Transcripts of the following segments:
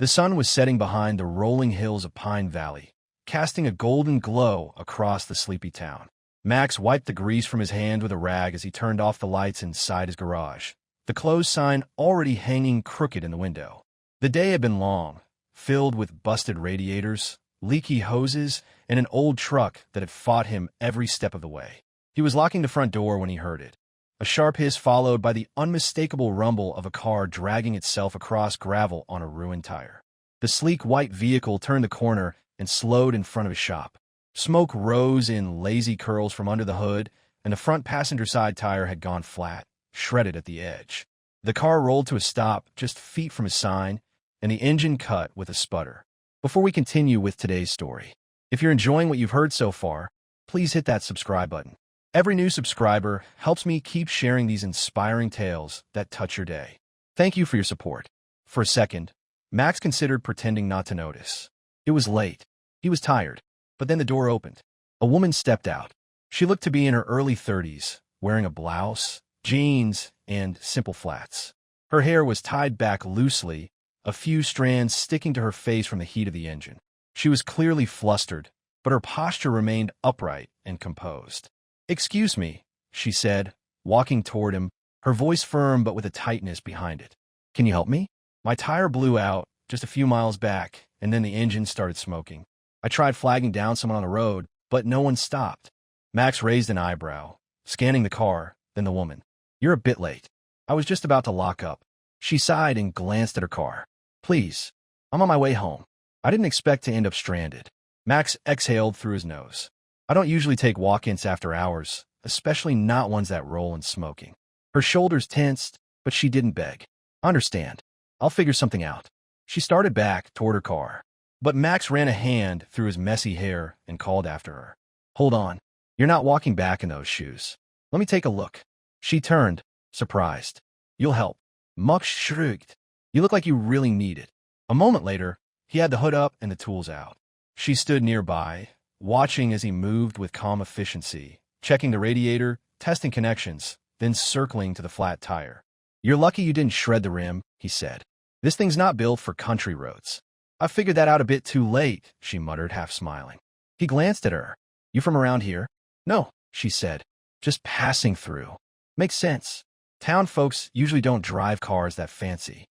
The sun was setting behind the rolling hills of Pine Valley, casting a golden glow across the sleepy town. Max wiped the grease from his hand with a rag as he turned off the lights inside his garage, the closed sign already hanging crooked in the window. The day had been long, filled with busted radiators, leaky hoses, and an old truck that had fought him every step of the way. He was locking the front door when he heard it. A sharp hiss followed by the unmistakable rumble of a car dragging itself across gravel on a ruined tire. The sleek white vehicle turned the corner and slowed in front of his shop. Smoke rose in lazy curls from under the hood, and the front passenger side tire had gone flat, shredded at the edge. The car rolled to a stop just feet from his sign, and the engine cut with a sputter. Before we continue with today's story, if you're enjoying what you've heard so far, please hit that subscribe button. Every new subscriber helps me keep sharing these inspiring tales that touch your day. Thank you for your support. For a second, Max considered pretending not to notice. It was late. He was tired. But then the door opened. A woman stepped out. She looked to be in her early 30s, wearing a blouse, jeans, and simple flats. Her hair was tied back loosely, a few strands sticking to her face from the heat of the engine. She was clearly flustered, but her posture remained upright and composed. "Excuse me," she said, walking toward him, her voice firm but with a tightness behind it. "Can you help me? My tire blew out just a few miles back, and then the engine started smoking. I tried flagging down someone on the road, but no one stopped." Max raised an eyebrow, scanning the car, then the woman. "You're a bit late. I was just about to lock up." She sighed and glanced at her car. "Please, I'm on my way home. I didn't expect to end up stranded." Max exhaled through his nose. "I don't usually take walk-ins after hours, especially not ones that roll in smoking." Her shoulders tensed, but she didn't beg. "Understand. I'll figure something out." She started back toward her car, but Max ran a hand through his messy hair and called after her. "Hold on. You're not walking back in those shoes. Let me take a look." She turned, surprised. "You'll help." Max shrugged. "You look like you really need it." A moment later, he had the hood up and the tools out. She stood nearby, watching as he moved with calm efficiency, checking the radiator, testing connections, then circling to the flat tire. "You're lucky you didn't shred the rim," he said. "This thing's not built for country roads." "I figured that out a bit too late," she muttered, half smiling. He glanced at her. "You from around here?" "No," she said. "Just passing through." "Makes sense. Town folks usually don't drive cars that fancy."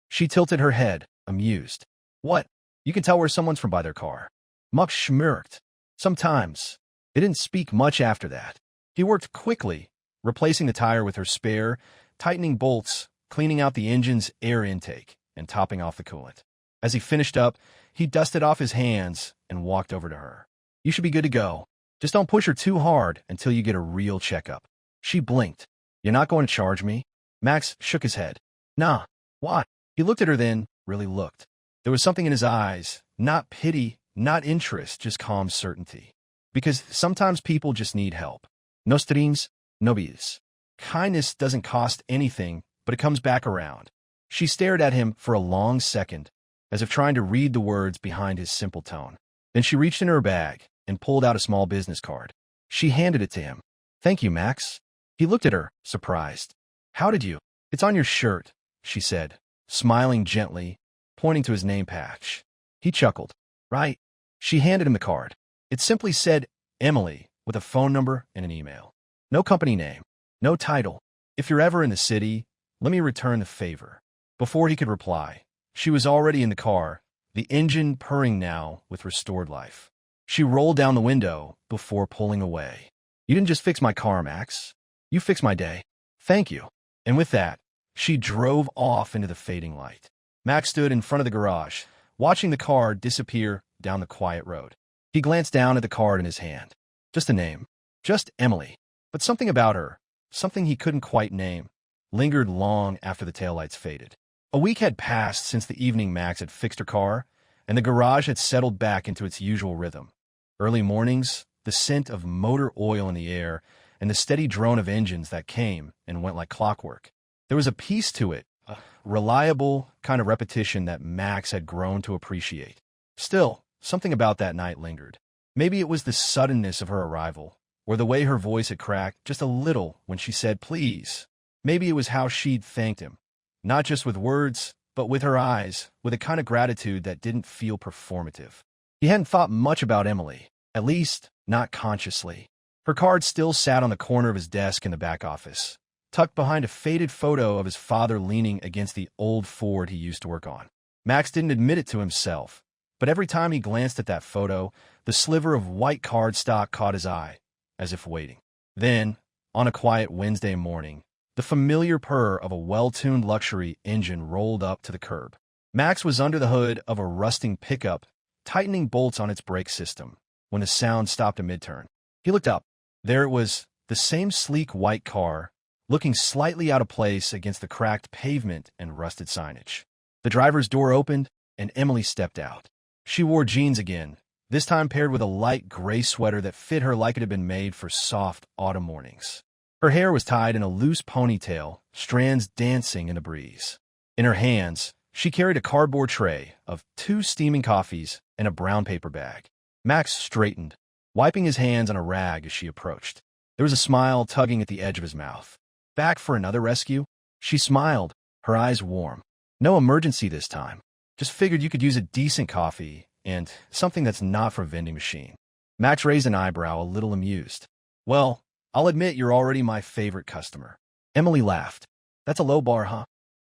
She tilted her head, amused. "What? You can tell where someone's from by their car." Max smirked. "Sometimes." They didn't speak much after that. He worked quickly, replacing the tire with her spare, tightening bolts, cleaning out the engine's air intake, and topping off the coolant. As he finished up, he dusted off his hands and walked over to her. "You should be good to go. Just don't push her too hard until you get a real checkup." She blinked. "You're not going to charge me?" Max shook his head. "Nah. Why?" He looked at her then, really looked. There was something in his eyes, not pity, not interest, just calm certainty. Because sometimes people just need help. No strings, no bills. Kindness doesn't cost anything, but it comes back around. She stared at him for a long second, as if trying to read the words behind his simple tone. Then she reached into her bag and pulled out a small business card. She handed it to him. "Thank you, Max." He looked at her, surprised. "How did you?" "It's on your shirt," she said, smiling gently, pointing to his name patch. He chuckled. "Right." She handed him the card. It simply said Emily, with a phone number and an email. No company name, no title. "If you're ever in the city, let me return the favor." Before he could reply, she was already in the car, the engine purring now with restored life. She rolled down the window before pulling away. "You didn't just fix my car, Max. You fixed my day. Thank you." And with that, she drove off into the fading light. Max stood in front of the garage, watching the car disappear down the quiet road. He glanced down at the card in his hand. Just a name. Just Emily. But something about her, something he couldn't quite name, lingered long after the taillights faded. A week had passed since the evening Max had fixed her car, and the garage had settled back into its usual rhythm. Early mornings, the scent of motor oil in the air, and the steady drone of engines that came and went like clockwork. There was a peace to it, a reliable kind of repetition that Max had grown to appreciate. Still, something about that night lingered. Maybe it was the suddenness of her arrival, or the way her voice had cracked just a little when she said please. Maybe it was how she'd thanked him, not just with words, but with her eyes, with a kind of gratitude that didn't feel performative. He hadn't thought much about Emily, at least not consciously. Her card still sat on the corner of his desk in the back office, tucked behind a faded photo of his father leaning against the old Ford he used to work on. Max didn't admit it to himself, but every time he glanced at that photo, the sliver of white cardstock caught his eye, as if waiting. Then, on a quiet Wednesday morning, the familiar purr of a well-tuned luxury engine rolled up to the curb. Max was under the hood of a rusting pickup, tightening bolts on its brake system, when the sound stopped a mid-turn. He looked up. There it was, the same sleek white car, looking slightly out of place against the cracked pavement and rusted signage. The driver's door opened, and Emily stepped out. She wore jeans again, this time paired with a light gray sweater that fit her like it had been made for soft autumn mornings. Her hair was tied in a loose ponytail, strands dancing in the breeze. In her hands, she carried a cardboard tray of 2 steaming coffees and a brown paper bag. Max straightened, wiping his hands on a rag as she approached. There was a smile tugging at the edge of his mouth. "Back for another rescue?" She smiled, her eyes warm. "No emergency this time. Just figured you could use a decent coffee and something that's not from a vending machine." Max raised an eyebrow, a little amused. "Well, I'll admit you're already my favorite customer." Emily laughed. "That's a low bar, huh?"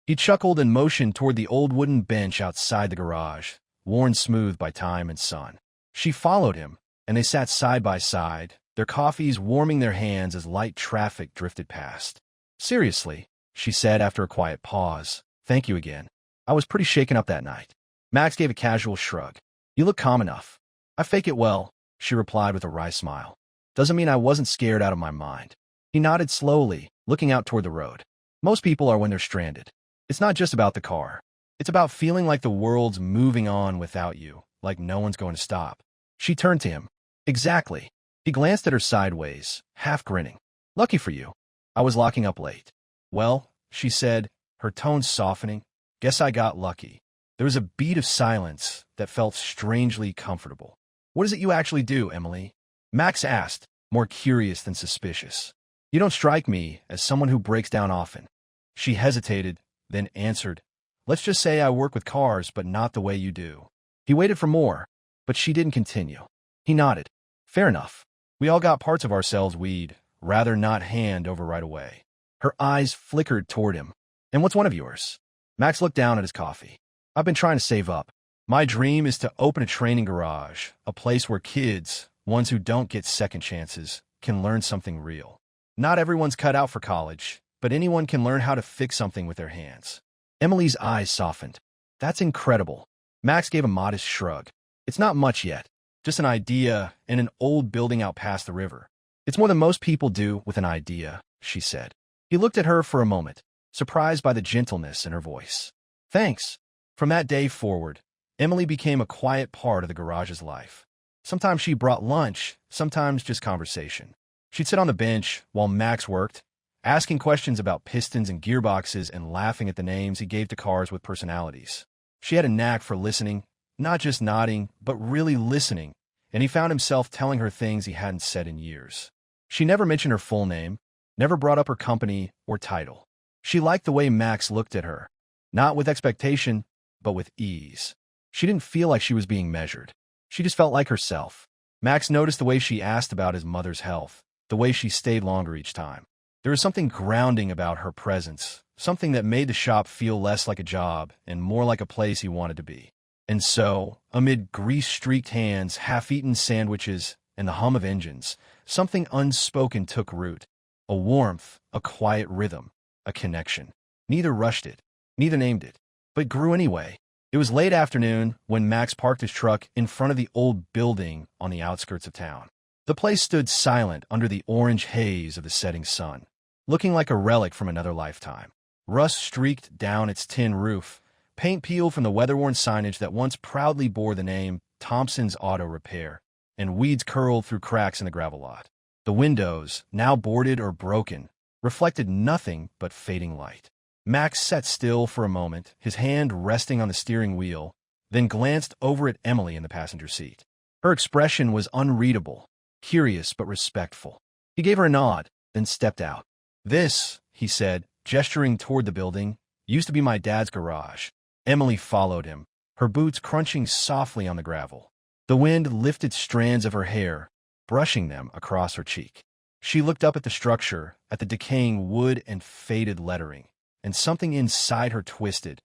He chuckled and motioned toward the old wooden bench outside the garage, worn smooth by time and sun. She followed him, and they sat side by side, their coffees warming their hands as light traffic drifted past. "Seriously," she said after a quiet pause, "thank you again. I was pretty shaken up that night." Max gave a casual shrug. "You look calm enough." "I fake it well," she replied with a wry smile. "Doesn't mean I wasn't scared out of my mind." He nodded slowly, looking out toward the road. "Most people are when they're stranded. It's not just about the car. It's about feeling like the world's moving on without you, like no one's going to stop." She turned to him. "Exactly." He glanced at her sideways, half grinning. "Lucky for you. I was locking up late." "Well," she said, her tone softening, "guess I got lucky." There was a beat of silence that felt strangely comfortable. "What is it you actually do, Emily?" Max asked, more curious than suspicious. "You don't strike me as someone who breaks down often." She hesitated, then answered, "Let's just say I work with cars, but not the way you do." He waited for more, but she didn't continue. He nodded. "Fair enough. We all got parts of ourselves we'd rather not hand over right away." Her eyes flickered toward him. "And what's one of yours?" Max looked down at his coffee. "I've been trying to save up. My dream is to open a training garage, a place where kids, ones who don't get second chances, can learn something real. Not everyone's cut out for college, but anyone can learn how to fix something with their hands." Emily's eyes softened. "That's incredible." Max gave a modest shrug. "It's not much yet. Just an idea and an old building out past the river." "It's more than most people do with an idea," she said. He looked at her for a moment, surprised by the gentleness in her voice. "Thanks." From that day forward, Emily became a quiet part of the garage's life. Sometimes she brought lunch, sometimes just conversation. She'd sit on the bench while Max worked, asking questions about pistons and gearboxes and laughing at the names he gave to cars with personalities. She had a knack for listening, not just nodding, but really listening, and he found himself telling her things he hadn't said in years. She never mentioned her full name, never brought up her company or title. She liked the way Max looked at her, not with expectation, but with ease. She didn't feel like she was being measured. She just felt like herself. Max noticed the way she asked about his mother's health, the way she stayed longer each time. There was something grounding about her presence, something that made the shop feel less like a job and more like a place he wanted to be. And so, amid grease-streaked hands, half-eaten sandwiches, and the hum of engines, something unspoken took root. A warmth, a quiet rhythm, a connection. Neither rushed it, neither named it, but grew anyway. It was late afternoon when Max parked his truck in front of the old building on the outskirts of town. The place stood silent under the orange haze of the setting sun, looking like a relic from another lifetime. Rust streaked down its tin roof, paint peeled from the weather-worn signage that once proudly bore the name Thompson's Auto Repair, and weeds curled through cracks in the gravel lot. The windows, now boarded or broken, reflected nothing but fading light. Max sat still for a moment, his hand resting on the steering wheel, then glanced over at Emily in the passenger seat. Her expression was unreadable, curious but respectful. He gave her a nod, then stepped out. "This," he said, gesturing toward the building, "used to be my dad's garage. Emily followed him, her boots crunching softly on the gravel. The wind lifted strands of her hair, brushing them across her cheek. She looked up at the structure, at the decaying wood and faded lettering, and something inside her twisted.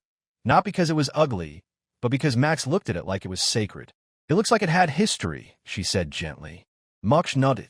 Not because it was ugly, but because Max looked at it like it was sacred. "It looks like it had history," she said gently. Max nodded.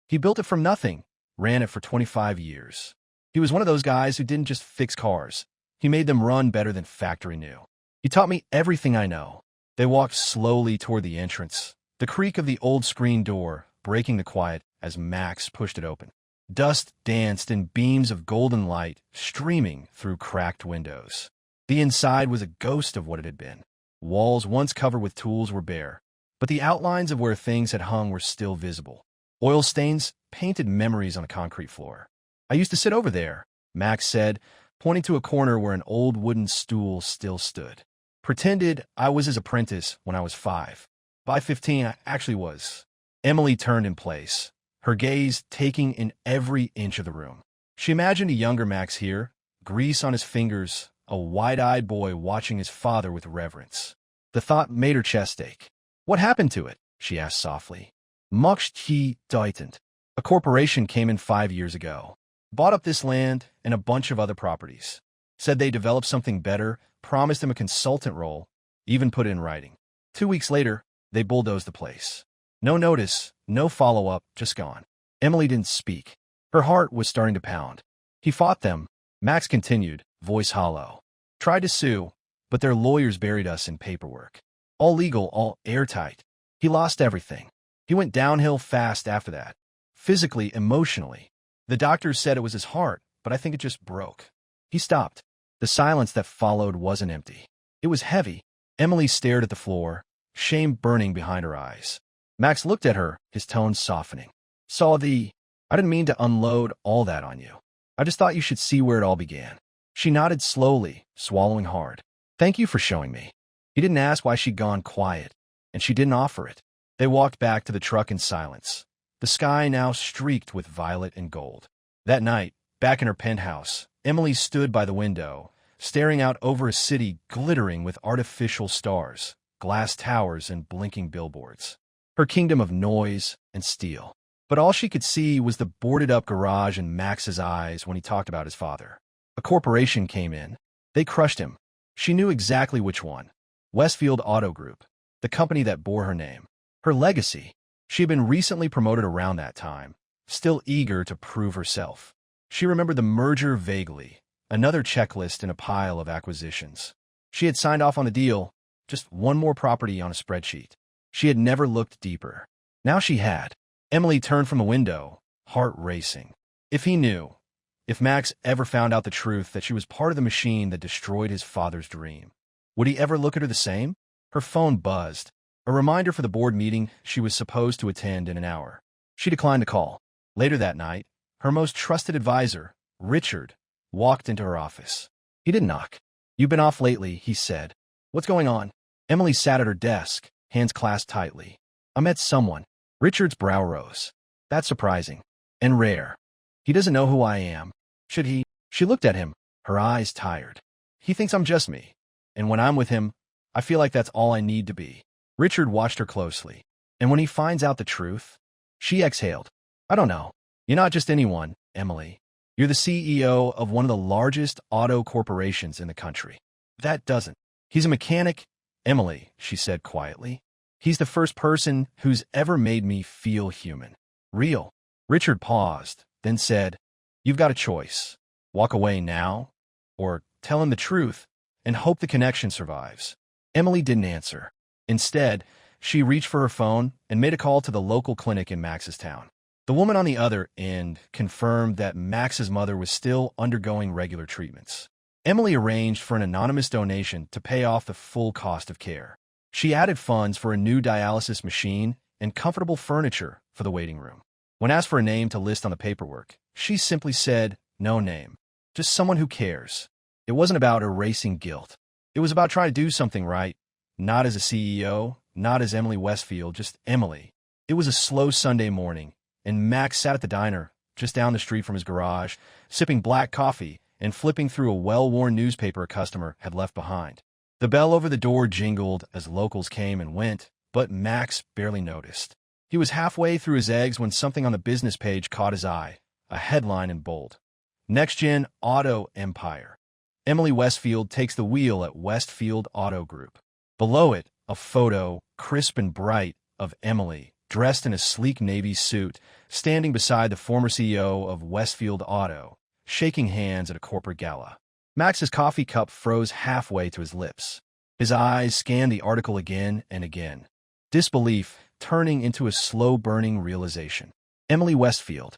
He built it from nothing, ran it for 25 years. He was one of those guys who didn't just fix cars. He made them run better than factory new. He taught me everything I know. They walked slowly toward the entrance, the creak of the old screen door breaking the quiet as Max pushed it open. Dust danced in beams of golden light streaming through cracked windows. The inside was a ghost of what it had been. Walls once covered with tools were bare, but the outlines of where things had hung were still visible. Oil stains painted memories on a concrete floor. "I used to sit over there," Max said, pointing to a corner where an old wooden stool still stood. "Pretended I was his apprentice when I was 5. By 15, I actually was." Emily turned in place, her gaze taking in every inch of the room. She imagined a younger Max here, grease on his fingers, a wide-eyed boy watching his father with reverence. The thought made her chest ache. "What happened to it?" she asked softly. "Max didn't. A corporation came in 5 years ago, bought up this land and a bunch of other properties. Said they developed something better, promised him a consultant role, even put it in writing. 2 weeks later, they bulldozed the place. No notice, no follow-up, just gone." Emily didn't speak. Her heart was starting to pound. "He fought them," Max continued, voice hollow. "Tried to sue, but their lawyers buried us in paperwork. All legal, all airtight. He lost everything. He went downhill fast after that. Physically, emotionally. The doctors said it was his heart, but I think it just broke." He stopped. The silence that followed wasn't empty. It was heavy. Emily stared at the floor, shame burning behind her eyes. Max looked at her, his tone softening. "I didn't mean to unload all that on you. I just thought you should see where it all began." She nodded slowly, swallowing hard. "Thank you for showing me." He didn't ask why she'd gone quiet, and she didn't offer it. They walked back to the truck in silence, the sky now streaked with violet and gold. That night, back in her penthouse, Emily stood by the window, staring out over a city glittering with artificial stars, glass towers, and blinking billboards. Her kingdom of noise and steel. But all she could see was the boarded-up garage in Max's eyes when he talked about his father. A corporation came in. They crushed him. She knew exactly which one. Westfield Auto Group, the company that bore her name. Her legacy. She had been recently promoted around that time, still eager to prove herself. She remembered the merger vaguely, another checklist in a pile of acquisitions. She had signed off on the deal, just one more property on a spreadsheet. She had never looked deeper. Now she had. Emily turned from the window, heart racing. If he knew, if Max ever found out the truth that she was part of the machine that destroyed his father's dream, would he ever look at her the same? Her phone buzzed, a reminder for the board meeting she was supposed to attend in an hour. She declined the call. Later that night, her most trusted advisor, Richard, walked into her office. He didn't knock. "You've been off lately," he said. "What's going on?" Emily sat at her desk, hands clasped tightly. "I met someone." Richard's brow rose. "That's surprising. And rare. He doesn't know who I am. Should he?" She looked at him, her eyes tired. "He thinks I'm just me. And when I'm with him, I feel like that's all I need to be." Richard watched her closely. "And when he finds out the truth?" She exhaled. "I don't know. You're not just anyone, Emily. You're the CEO of one of the largest auto corporations in the country. That doesn't. He's a mechanic, Emily," she said quietly. "He's the first person who's ever made me feel human. Real." Richard paused, then said, "You've got a choice. Walk away now, or tell him the truth and hope the connection survives." Emily didn't answer. Instead, she reached for her phone and made a call to the local clinic in Max's town. The woman on the other end confirmed that Max's mother was still undergoing regular treatments. Emily arranged for an anonymous donation to pay off the full cost of care. She added funds for a new dialysis machine and comfortable furniture for the waiting room. When asked for a name to list on the paperwork, she simply said, "No name. Just someone who cares." It wasn't about erasing guilt. It was about trying to do something right, not as a CEO, not as Emily Westfield, just Emily. It was a slow Sunday morning, and Max sat at the diner, just down the street from his garage, sipping black coffee and flipping through a well-worn newspaper a customer had left behind. The bell over the door jingled as locals came and went, but Max barely noticed. He was halfway through his eggs when something on the business page caught his eye, a headline in bold. Next-Gen Auto Empire. Emily Westfield takes the wheel at Westfield Auto Group. Below it, a photo, crisp and bright, of Emily, dressed in a sleek navy suit, standing beside the former CEO of Westfield Auto, shaking hands at a corporate gala. Max's coffee cup froze halfway to his lips. His eyes scanned the article again and again, disbelief turning into a slow-burning realization. Emily Westfield.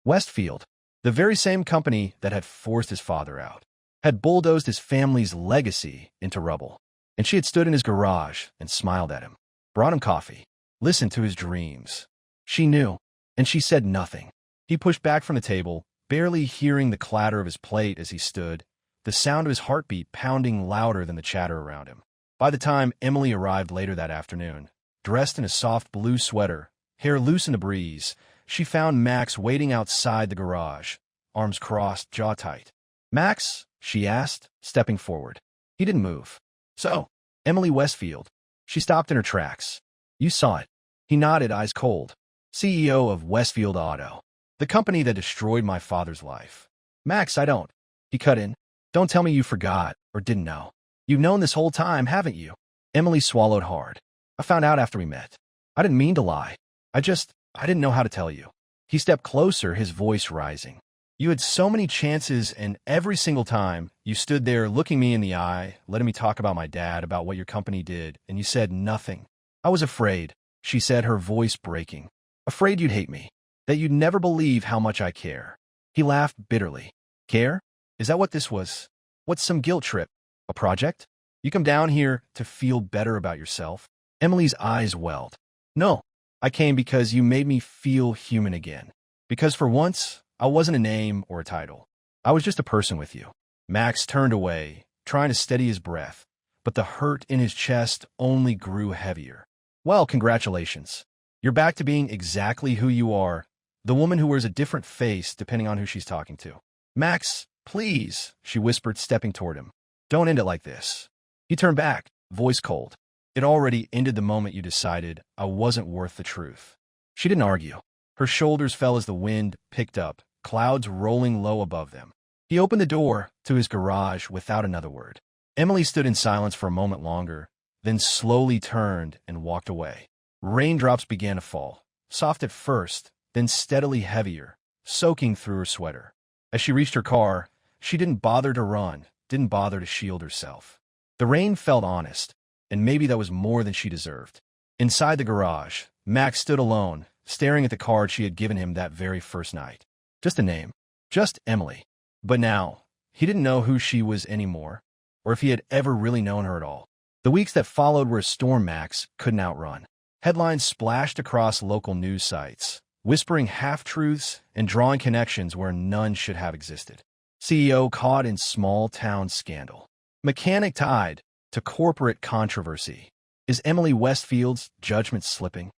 Westfield, the very same company that had forced his father out, had bulldozed his family's legacy into rubble. And she had stood in his garage and smiled at him, brought him coffee, listened to his dreams. She knew, and she said nothing. He pushed back from the table, barely hearing the clatter of his plate as he stood, the sound of his heartbeat pounding louder than the chatter around him. By the time Emily arrived later that afternoon, dressed in a soft blue sweater, hair loose in the breeze, she found Max waiting outside the garage, arms crossed, jaw tight. "Max?" she asked, stepping forward. He didn't move. "So, Emily Westfield." She stopped in her tracks. "You saw it." He nodded, eyes cold. "CEO of Westfield Auto, the company that destroyed my father's life." "Max, I don't." He cut in. "Don't tell me you forgot or didn't know. You've known this whole time, haven't you?" Emily swallowed hard. "I found out after we met. I didn't mean to lie. I didn't know how to tell you." He stepped closer, his voice rising. "You had so many chances, and every single time, you stood there looking me in the eye, letting me talk about my dad, about what your company did, and you said nothing. I was afraid," she said, her voice breaking. "Afraid you'd hate me, that you'd never believe how much I care." He laughed bitterly. "Care? Is that what this was? What's some guilt trip? A project? You come down here to feel better about yourself?" Emily's eyes welled. "No, I came because you made me feel human again. Because for once, I wasn't a name or a title. I was just a person with you." Max turned away, trying to steady his breath, but the hurt in his chest only grew heavier. "Well, congratulations. You're back to being exactly who you are, the woman who wears a different face depending on who she's talking to." "Max, please," she whispered, stepping toward him. "Don't end it like this." He turned back, voice cold. "It already ended the moment you decided I wasn't worth the truth." She didn't argue. Her shoulders fell as the wind picked up, clouds rolling low above them. He opened the door to his garage without another word. Emily stood in silence for a moment longer, then slowly turned and walked away. Raindrops began to fall, soft at first, then steadily heavier, soaking through her sweater. As she reached her car, she didn't bother to run, didn't bother to shield herself. The rain felt honest, and maybe that was more than she deserved. Inside the garage, Max stood alone, staring at the card she had given him that very first night. Just a name. Just Emily. But now, he didn't know who she was anymore, or if he had ever really known her at all. The weeks that followed were a storm Max couldn't outrun. Headlines splashed across local news sites, whispering half-truths and drawing connections where none should have existed. CEO caught in small-town scandal. Mechanic tied to corporate controversy. Is Emily Westfield's judgment slipping?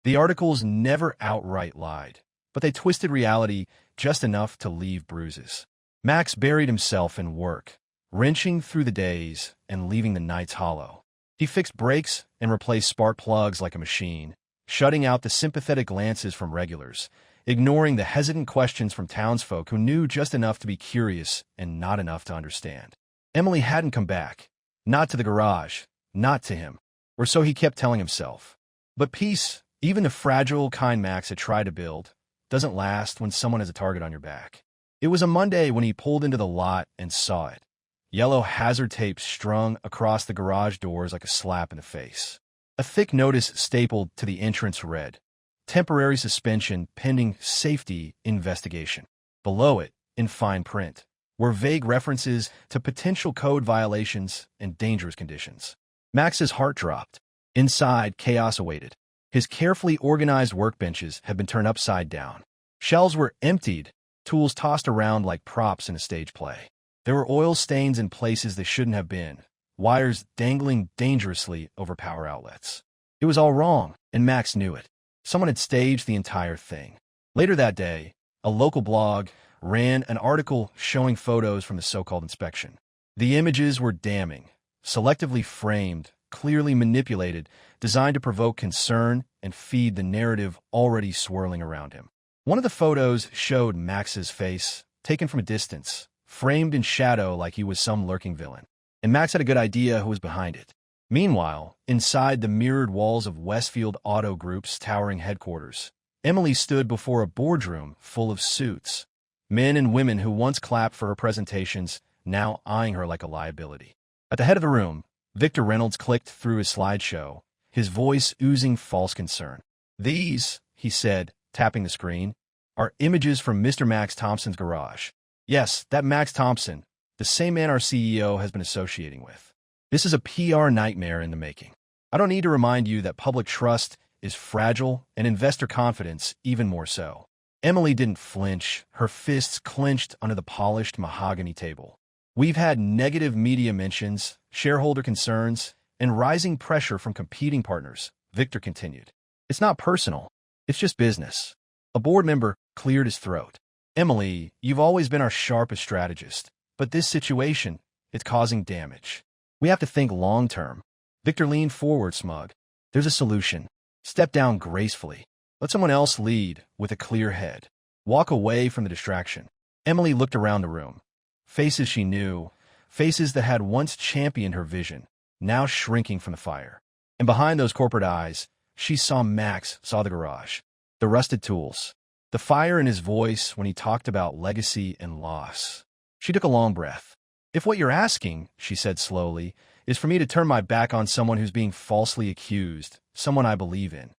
The articles never outright lied, but they twisted reality just enough to leave bruises. Max buried himself in work, wrenching through the days and leaving the nights hollow. He fixed brakes and replaced spark plugs like a machine, shutting out the sympathetic glances from regulars, ignoring the hesitant questions from townsfolk who knew just enough to be curious and not enough to understand. Emily hadn't come back. Not to the garage, not to him, or so he kept telling himself. But peace, even the fragile, kind Max had tried to build, doesn't last when someone has a target on your back. It was a Monday when he pulled into the lot and saw it. Yellow hazard tape strung across the garage doors like a slap in the face. A thick notice stapled to the entrance read, "Temporary suspension pending safety investigation." Below it, in fine print, were vague references to potential code violations and dangerous conditions. Max's heart dropped. Inside, chaos awaited. His carefully organized workbenches had been turned upside down. Shelves were emptied, tools tossed around like props in a stage play. There were oil stains in places they shouldn't have been, wires dangling dangerously over power outlets. It was all wrong, and Max knew it. Someone had staged the entire thing. Later that day, a local blog ran an article showing photos from the so-called inspection. The images were damning. selectively framed, clearly manipulated, designed to provoke concern and feed the narrative already swirling around him. One of the photos showed Max's face, taken from a distance, framed in shadow like he was some lurking villain. And Max had a good idea who was behind it. Meanwhile, inside the mirrored walls of Westfield Auto Group's towering headquarters, Emily stood before a boardroom full of suits. Men and women who once clapped for her presentations, now eyeing her like a liability. At the head of the room, Victor Reynolds clicked through his slideshow, his voice oozing false concern. "These," he said, tapping the screen, "are images from Mr. Max Thompson's garage. Yes, that Max Thompson, the same man our CEO has been associating with. This is a PR nightmare in the making. I don't need to remind you that public trust is fragile and investor confidence even more so." Emily didn't flinch, her fists clenched under the polished mahogany table. "We've had negative media mentions, shareholder concerns, and rising pressure from competing partners," Victor continued. "It's not personal. It's just business." A board member cleared his throat. "Emily, you've always been our sharpest strategist, but this situation, it's causing damage. We have to think long-term." Victor leaned forward, smug. "There's a solution. Step down gracefully. Let someone else lead with a clear head. Walk away from the distraction." Emily looked around the room. Faces she knew, faces that had once championed her vision, now shrinking from the fire. And behind those corporate eyes, she saw the garage, the rusted tools, the fire in his voice when he talked about legacy and loss. She took a long breath. "If what you're asking," she said slowly, "is for me to turn my back on someone who's being falsely accused, someone I believe in,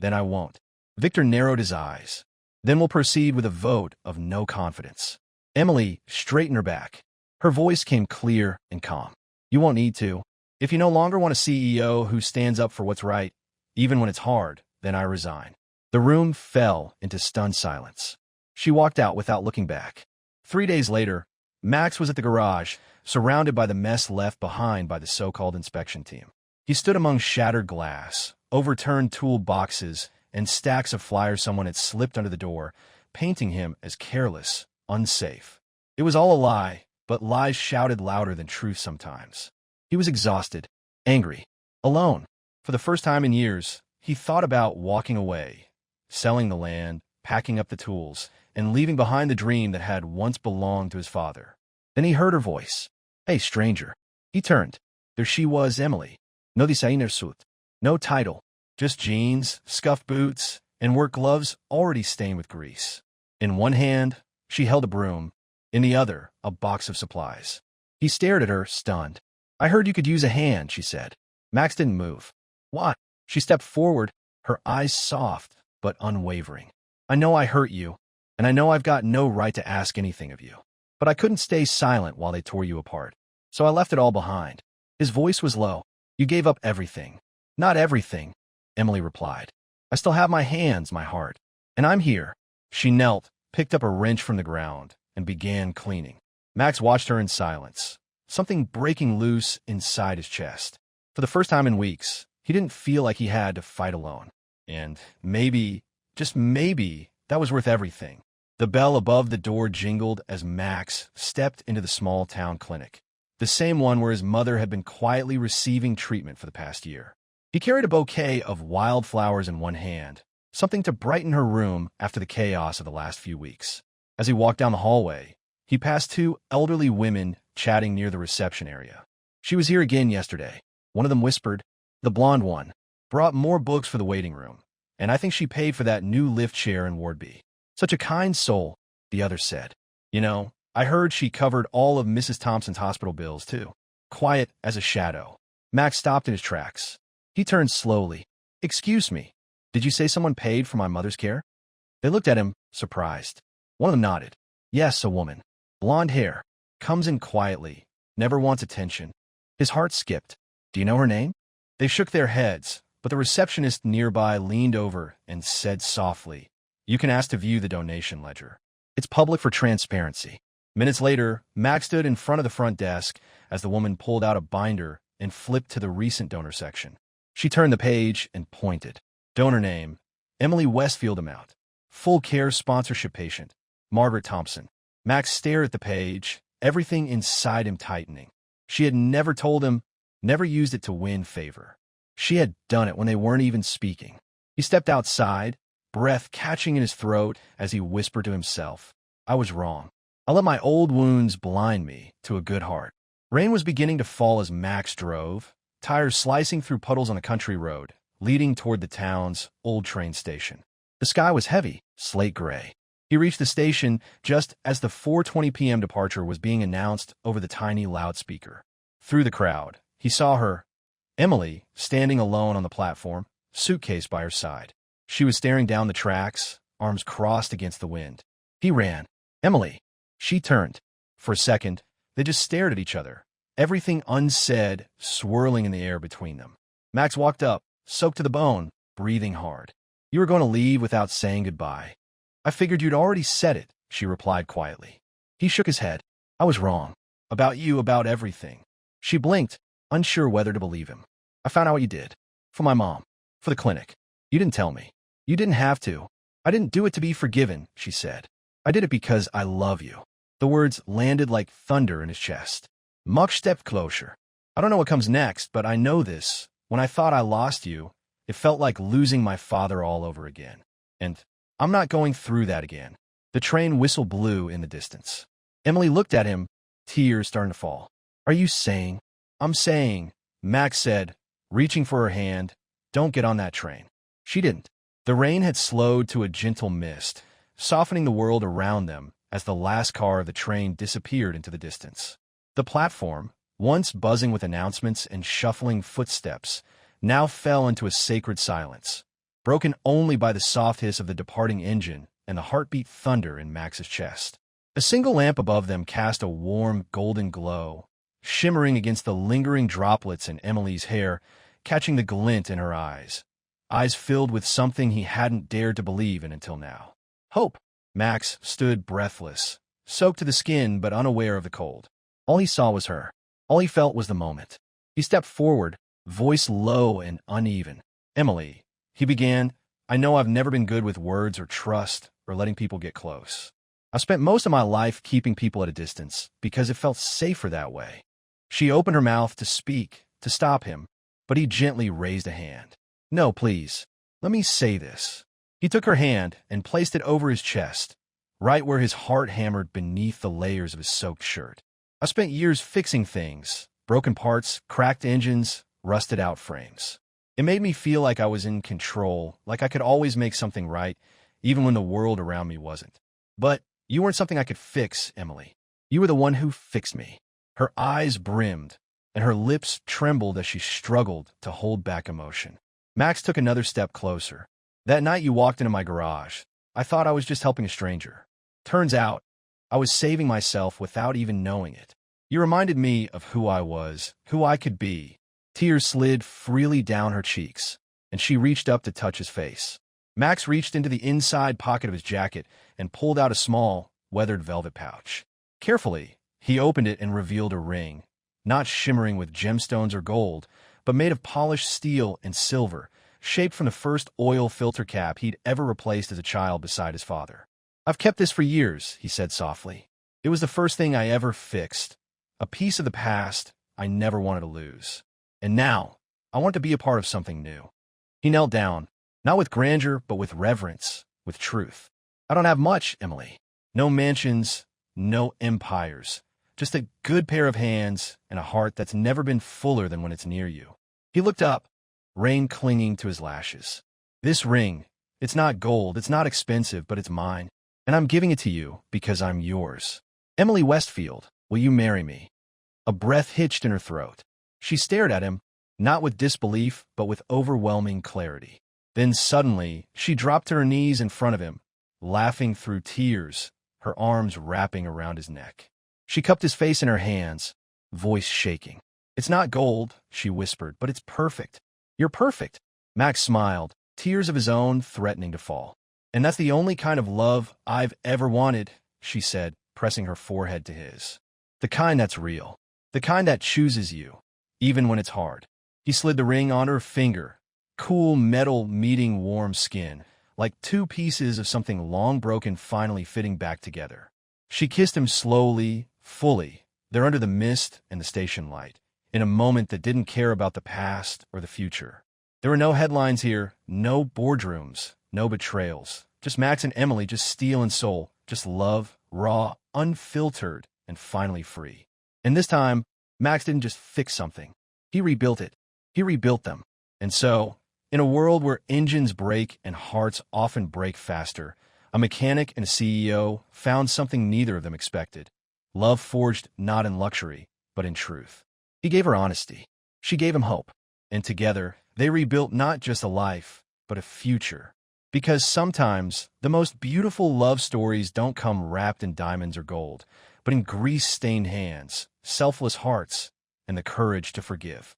then I won't." Victor narrowed his eyes. "Then we'll proceed with a vote of no confidence." Emily straightened her back. Her voice came clear and calm. "You won't need to. If you no longer want a CEO who stands up for what's right, even when it's hard, then I resign." The room fell into stunned silence. She walked out without looking back. 3 days later, Max was at the garage, surrounded by the mess left behind by the so-called inspection team. He stood among shattered glass, overturned tool boxes, and stacks of flyers someone had slipped under the door, painting him as careless, unsafe. It was all a lie, but lies shouted louder than truth sometimes. He was exhausted, angry, alone. For the first time in years, he thought about walking away, selling the land, packing up the tools, and leaving behind the dream that had once belonged to his father. Then he heard her voice. "Hey, stranger." He turned. There she was, Emily. No designer suit, no title, just jeans, scuffed boots, and work gloves already stained with grease. In one hand, she held a broom. In the other, a box of supplies. He stared at her, stunned. "I heard you could use a hand," she said. Max didn't move. "What?" She stepped forward, her eyes soft but unwavering. "I know I hurt you, and I know I've got no right to ask anything of you. But I couldn't stay silent while they tore you apart. So I left it all behind." His voice was low. "You gave up everything." "Not everything," Emily replied. "I still have my hands, my heart. And I'm here." She knelt, picked up a wrench from the ground, and began cleaning. Max watched her in silence, something breaking loose inside his chest. For the first time in weeks, he didn't feel like he had to fight alone. And maybe, just maybe, that was worth everything. The bell above the door jingled as Max stepped into the small town clinic, the same one where his mother had been quietly receiving treatment for the past year. He carried a bouquet of wildflowers in one hand, something to brighten her room after the chaos of the last few weeks. As he walked down the hallway, he passed 2 elderly women chatting near the reception area. "She was here again yesterday," one of them whispered. The blonde one brought more books for the waiting room, and I think she paid for that new lift chair in Ward B. "Such a kind soul," the other said. "You know, I heard she covered all of Mrs. Thompson's hospital bills, too." Quiet as a shadow, Max stopped in his tracks. He turned slowly. "Excuse me, did you say someone paid for my mother's care?" They looked at him, surprised. One of them nodded. "Yes, a woman. Blonde hair. Comes in quietly. Never wants attention." His heart skipped. "Do you know her name?" They shook their heads, but the receptionist nearby leaned over and said softly, "You can ask to view the donation ledger. It's public for transparency." Minutes later, Max stood in front of the front desk as the woman pulled out a binder and flipped to the recent donor section. She turned the page and pointed. Donor name, Emily Westfield. Amount, full care sponsorship patient, Margaret Thompson. Max stared at the page, everything inside him tightening. She had never told him, never used it to win favor. She had done it when they weren't even speaking. He stepped outside, breath catching in his throat as he whispered to himself, I was wrong. I let my old wounds blind me to a good heart. Rain was beginning to fall as Max drove, tires slicing through puddles on a country road, leading toward the town's old train station. The sky was heavy, slate gray. He reached the station just as the 4:20 p.m. departure was being announced over the tiny loudspeaker. Through the crowd, he saw her, Emily, standing alone on the platform, suitcase by her side. She was staring down the tracks, arms crossed against the wind. He ran. Emily. She turned. For a second, they just stared at each other, everything unsaid swirling in the air between them. Max walked up, soaked to the bone, breathing hard. You were going to leave without saying goodbye. I figured you'd already said it, she replied quietly. He shook his head. I was wrong. About you, about everything. She blinked, unsure whether to believe him. I found out what you did. For my mom. For the clinic. You didn't tell me. You didn't have to. I didn't do it to be forgiven, she said. I did it because I love you. The words landed like thunder in his chest. Max stepped closer. I don't know what comes next, but I know this. When I thought I lost you, it felt like losing my father all over again. And I'm not going through that again. The train whistle blew in the distance. Emily looked at him, tears starting to fall. Are you saying? I'm saying, Max said, reaching for her hand, don't get on that train. She didn't. The rain had slowed to a gentle mist, softening the world around them as the last car of the train disappeared into the distance. The platform, once buzzing with announcements and shuffling footsteps, now fell into a sacred silence, broken only by the soft hiss of the departing engine and the heartbeat thunder in Max's chest. A single lamp above them cast a warm golden glow, shimmering against the lingering droplets in Emily's hair, catching the glint in her eyes filled with something he hadn't dared to believe in until now. Hope. Max stood breathless, soaked to the skin but unaware of the cold. All he saw was her. All he felt was the moment. He stepped forward, voice low and uneven. Emily, he began, I know I've never been good with words or trust or letting people get close. I've spent most of my life keeping people at a distance because it felt safer that way. She opened her mouth to speak, to stop him, but he gently raised a hand. No, please. Let me say this. He took her hand and placed it over his chest, right where his heart hammered beneath the layers of his soaked shirt. I spent years fixing things, broken parts, cracked engines, rusted out frames. It made me feel like I was in control, like I could always make something right, even when the world around me wasn't. But you weren't something I could fix, Emily. You were the one who fixed me. Her eyes brimmed, and her lips trembled as she struggled to hold back emotion. Max took another step closer. That night you walked into my garage. I thought I was just helping a stranger. Turns out, I was saving myself without even knowing it. You reminded me of who I was, who I could be. Tears slid freely down her cheeks, and she reached up to touch his face. Max reached into the inside pocket of his jacket and pulled out a small, weathered velvet pouch. Carefully, he opened it and revealed a ring, not shimmering with gemstones or gold, but made of polished steel and silver, shaped from the first oil filter cap he'd ever replaced as a child beside his father. I've kept this for years, he said softly. It was the first thing I ever fixed, a piece of the past I never wanted to lose. And now, I want to be a part of something new. He knelt down, not with grandeur, but with reverence, with truth. I don't have much, Emily. No mansions, no empires. Just a good pair of hands and a heart that's never been fuller than when it's near you. He looked up, rain clinging to his lashes. This ring, it's not gold, it's not expensive, but it's mine. And I'm giving it to you because I'm yours. Emily Westfield, will you marry me? A breath hitched in her throat. She stared at him, not with disbelief, but with overwhelming clarity. Then suddenly, she dropped to her knees in front of him, laughing through tears, her arms wrapping around his neck. She cupped his face in her hands, voice shaking. It's not gold, she whispered, but it's perfect. You're perfect. Max smiled, tears of his own threatening to fall. And that's the only kind of love I've ever wanted, she said, pressing her forehead to his. The kind that's real. The kind that chooses you, even when it's hard. He slid the ring onto her finger, cool metal meeting warm skin, like two pieces of something long broken finally fitting back together. She kissed him slowly, fully, there under the mist and the station light, in a moment that didn't care about the past or the future. There were no headlines here, no boardrooms, no betrayals. Just Max and Emily, just steel and soul, just love, raw, unfiltered, and finally free. And this time, Max didn't just fix something. He rebuilt it. He rebuilt them. And so, in a world where engines break and hearts often break faster, a mechanic and a CEO found something neither of them expected. Love forged not in luxury, but in truth. He gave her honesty. She gave him hope. And together, they rebuilt not just a life, but a future. Because sometimes, the most beautiful love stories don't come wrapped in diamonds or gold, but in grease-stained hands, selfless hearts, and the courage to forgive.